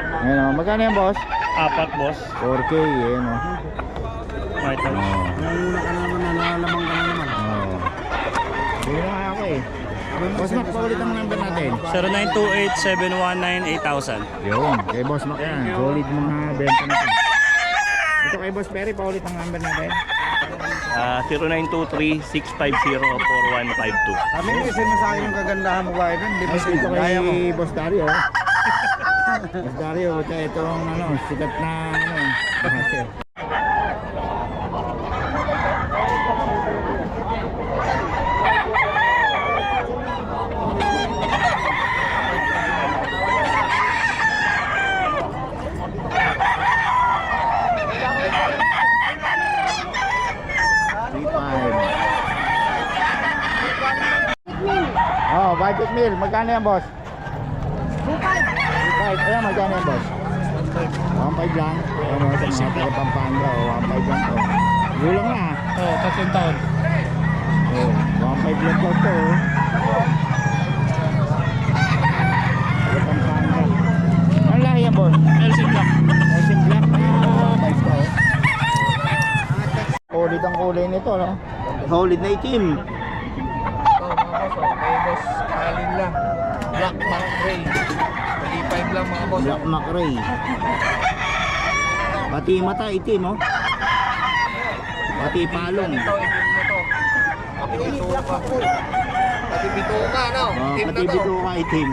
Ayan o, magkano yan boss? Apat, boss. 4K, ayan o. White house. Nanguna ka naman na nalalamang ka na naman. Oo. Hindi na nga ako eh. Boss Mac, paulit ang number natin. 0928-719-8000. Yun, kay Boss Mac yan. Solid mga benta natin. Ito kay Boss Perry, paulit ang number natin. 0923-650-4152. Sabi mo kasi mo sa akin yung kagandahan mo ba yun? Hindi ba Ay, siya ito kaya mo? kay Boss Dario. Boss Dario, itong ano, sikat na ano. Oh, budget meal. Magkano yan, boss? 2.5. Ayan, magkano yan, boss? 1.5 lang. Ano, sa mga taga Pampanga. Oh, 1.5 lang to. Gulang na. Oo, 3 taon. Oh, 1.5 lang daw to. Taga Pampanga. Ano lahi yan, boss? LC Black. Nelson Black. Ah, 5 to. Solid ang kulay nito, no? Solid na itim. Kay Boss Alin lang. Black Mac Ray. 35 lang mga boss. Black Macray. Pati mata itim, oh. Pati palong. Ito, itim na to. Pati bituka. Pati bituka, no? Oh, Itim na pati to. bituka itim.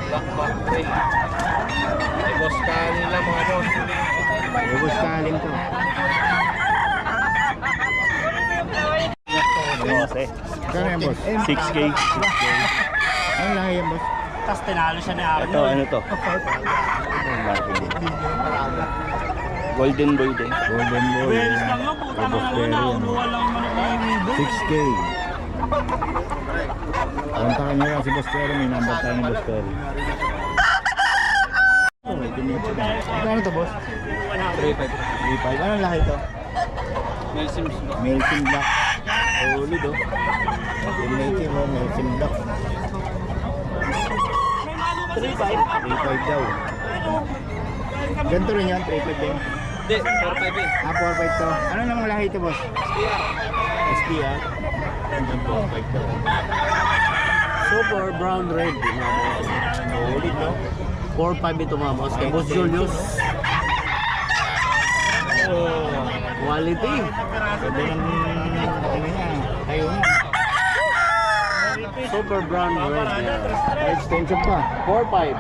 Black Mac Ray. Kay Boss Alin lang mga boss. Ubus kaling to. Boss eh. Kano yan, boss? 6K. Ano lang yan, boss? Tapos tinalo siya ni Arnold. Ito, ano to? Golden boy din. Golden Boy. Beres lang nga, putang Ubus na Perry na. yan. Unuha lang yung manok ni Wibo. 6K. Kontakin nyo lang si Boss Perry. May number tayo ni Boss Perry. Oh, may pinito na. Ano to, boss? 3.5. 3.5. Anong lahi to? Nelson. Melting Black. Solid, oh. Native, oh. Melting Black. 3.5 daw. Ganito rin yan, 3.5 din. Hindi, 4.5 eh. 4.5 to. Ano namang lahi ito, boss? SPR. 4.5 daw. Super brown red. Mga boss. Solid, no? 4-5 ito mga boss. Kay Boss Julius. Oh, Quality. ganda ng ano niya, tayo niya. Super brown red. May extension pa. 4-5.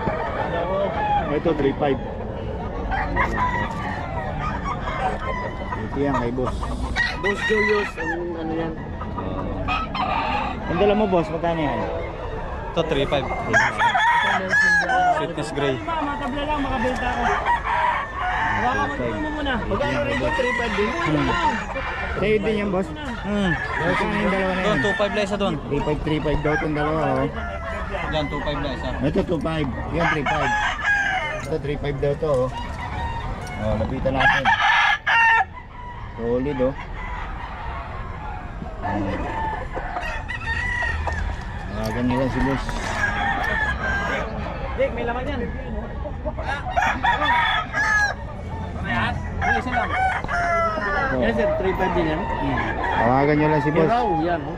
Ito, 3.5. Ito yan kay boss. Boss Julius. Ano yan? Ang dala mo, boss, magkano yan? Ito, 3.5. Sweetness gray. Matabla lang, makabenta ako. Hawakan mo muna. Magkano rin ito? 3-5 din? Sa'yo din yan, boss. Magkano yung dalawa na yan? Doon, 2.5 lang isa doon. 3.5 daw itong dalawa, oh. Yan, 2.5 lang isa. Ito, 2.5. Yan, 3.5. Ito, 3.5 daw to, oh. Oh, lapitan natin. Solid, oh. Ganyan lang si boss. Dick, may laman yan. Isa lang. Ito. Yan sir, 3-5 din yan. Tawagan nyo lang si boss. Hiraw, yan. Oh.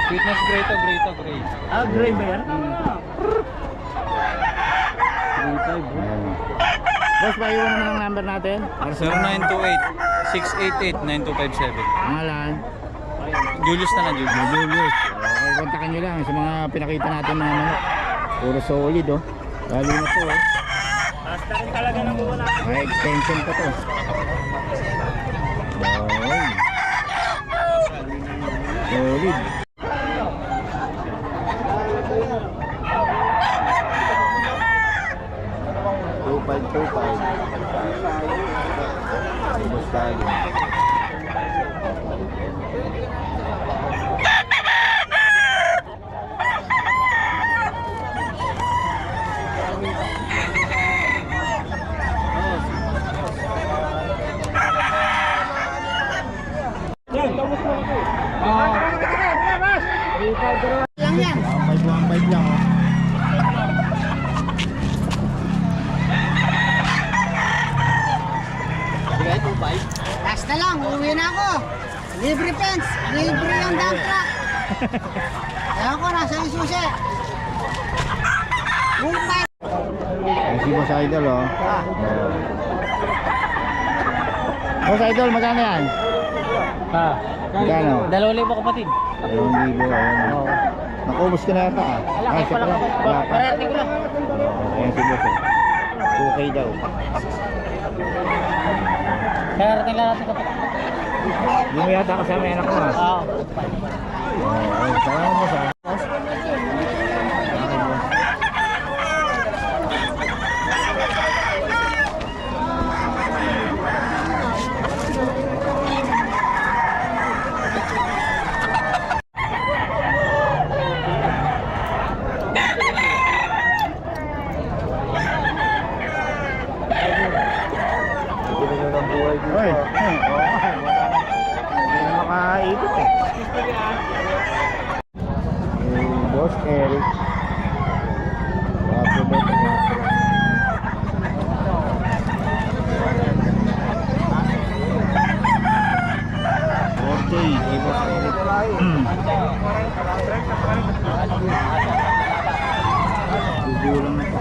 Sweetness gray to, gray to, gray. Ah, gray ba yan? 3-5. Ayan. Boss, paiwan naman ang number natin. 0928-688-9257. Pangalan. Julius na lang, Julius. Julius. Okay, kontakin nyo lang sa mga pinakita natin mga manok. Puro solid, oh. Lalo na to, oh. Basta rin talaga nang wala. May extension pa to. Okay. Solid. Lang yan. 1.5 lang, oh. Libre fence, libre yung dump truck. Ewan ko, nasa yung susi. Bumpay. Ayan si Boss Idol, oh. Boss Idol, magkano yan? Ha? Magkano? 2,000 kapatid. 2,000, ayan. Oo. Nakubos ka na yata, ah. Ay, siya pala. Wala pa. Parati ko lang. Ayan si Boss, oh. 2K daw. Parati lang natin kapatid. Hindi mo yata kasama yung anak mo, ah. Oo. Ayun, salamat mo sa. Hoy, hindi na makaikot eh. Boss Eric. Wapo ba ito? Okay, Boss Eric. Gugulang na ito.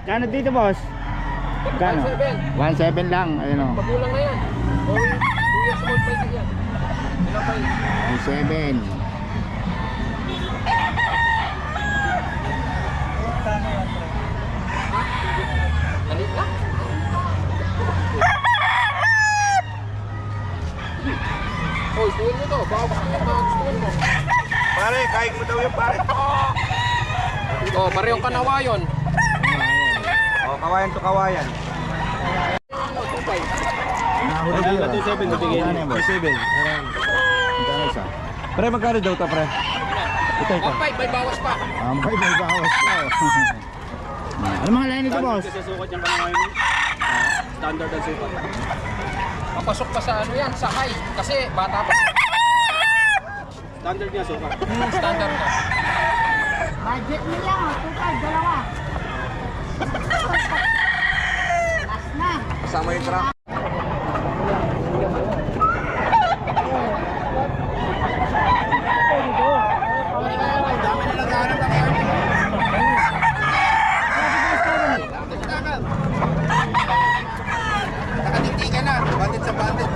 Kano dito, boss? Kano? 1.7 lang, ayun o. Magulang na yan. 2 years old pa yan. Ilan pa yun? 1.7. Galit ka? Hoy, tuwin mo to. Baka gustuin mo. Pare, kain mo daw yung pare. Oh, parehong kanawayon. Oh, kawayan to kawayan. Nahulog yun. 2.7 bibigay niyo. 2.7. Magkano isa? Pre, magkano daw to, pre? Ito. 1.5, may bawas pa. Ambay, may bawas pa. Ano mga lain nito, boss? Susukat yung kanang standard ang sukat. Papasok pa sa ano yan, sa high. Kasi bata pa. Standard niya sukat. Standard na. Budget mo lang, 2,500, dalawa. Last na. Kasama yung truck. Nakatindigan na. Bandit sa bandit.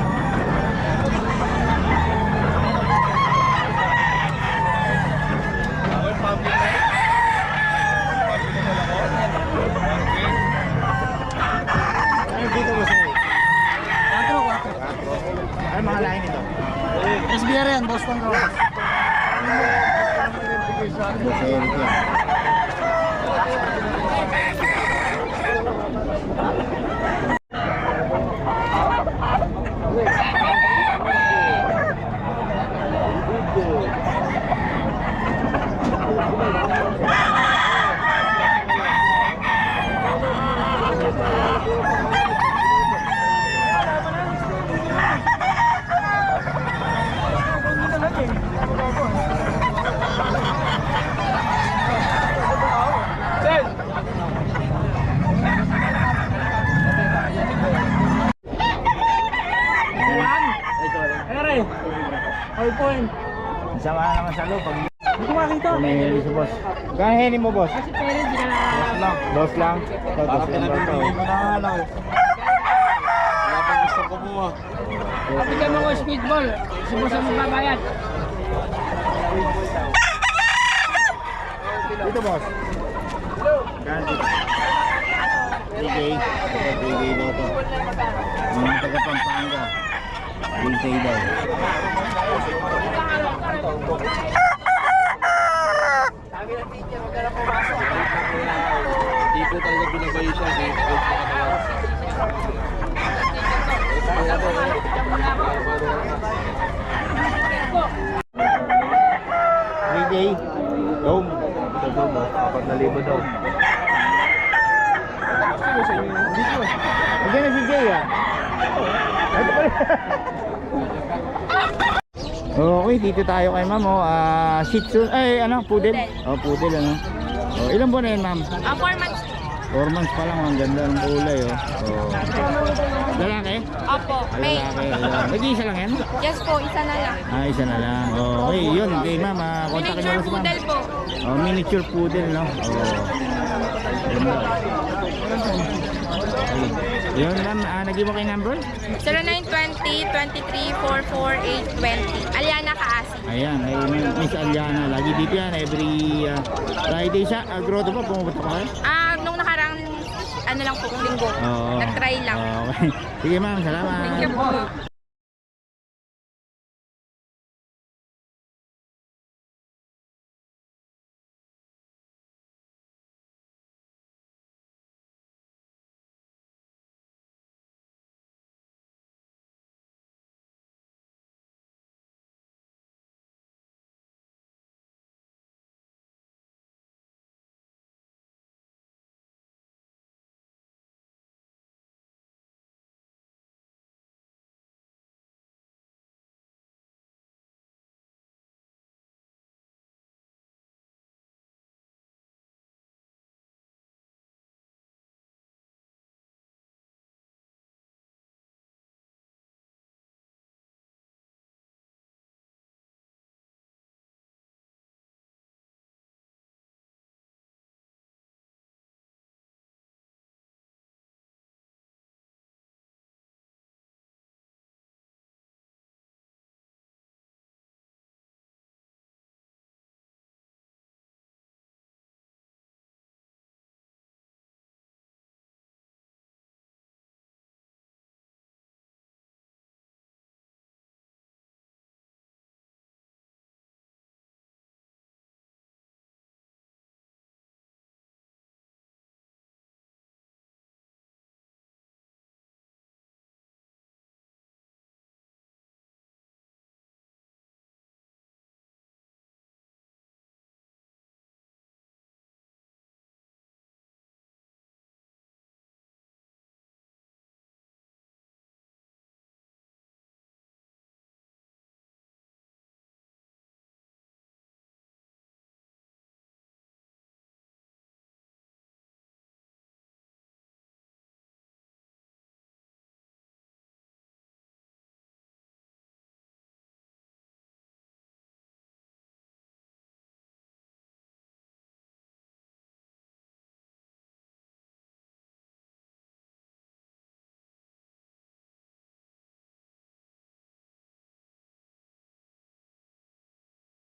Ano dito, boss Eric? 4. Ano mga lain nito? SBR yan, Boston Road. Boss Eric yan. point. Sama naman sa loob. Pag Hindi ko makita. umihili si boss. Gano'n hili mo, boss? Kasi pwede hindi ka na... Loss lang. Ito, Para boss lang daw to. pinabibigay mo na nga lang eh. Wala pang gusto ko mo ah. Kapigyan mo ko speedball. Subusan mo babayad. Dito, boss. Gano'n dito? 3K. Ito, 3K daw to. Mga taga Pampanga. 3K daw. Hindi ko talaga binabayo siya. Hindi ko Day. Dome. Ito daw mo. 4,000 daw. Nandiyan na si Jay, ah. Ito pala. Okay, Okay, dito tayo kay ma'am. Shih Tzu, ay ano, poodle. Oh, poodle ano. Oh, ilang buwan na yun ma'am? 4 months. 4 months pa lang, ang ganda ng kulay oh. Oh. Lalaki? Opo. May. Lalaki. Ayan. Nag-iisa lang yan? Yes po, isa na lang. Isa na lang. Oh, okay, yun. Okay ma'am, kontakin nyo Miniature lang si ma'am. poodle po. Oh, miniature poodle no. Oh. Ganda. Okay. Yun ma'am, nag-give mo kayo number? 0920-23-44-820. Aliana Kaasi. Ayan, kay Miss Aliana. Lagi dito yan, every Friday siya. Grotto pa, pumupunta pa kayo? Nung nakarang ano lang po, linggo. Oo. Nag-try lang. Okay. Sige ma'am, salamat. Thank you po.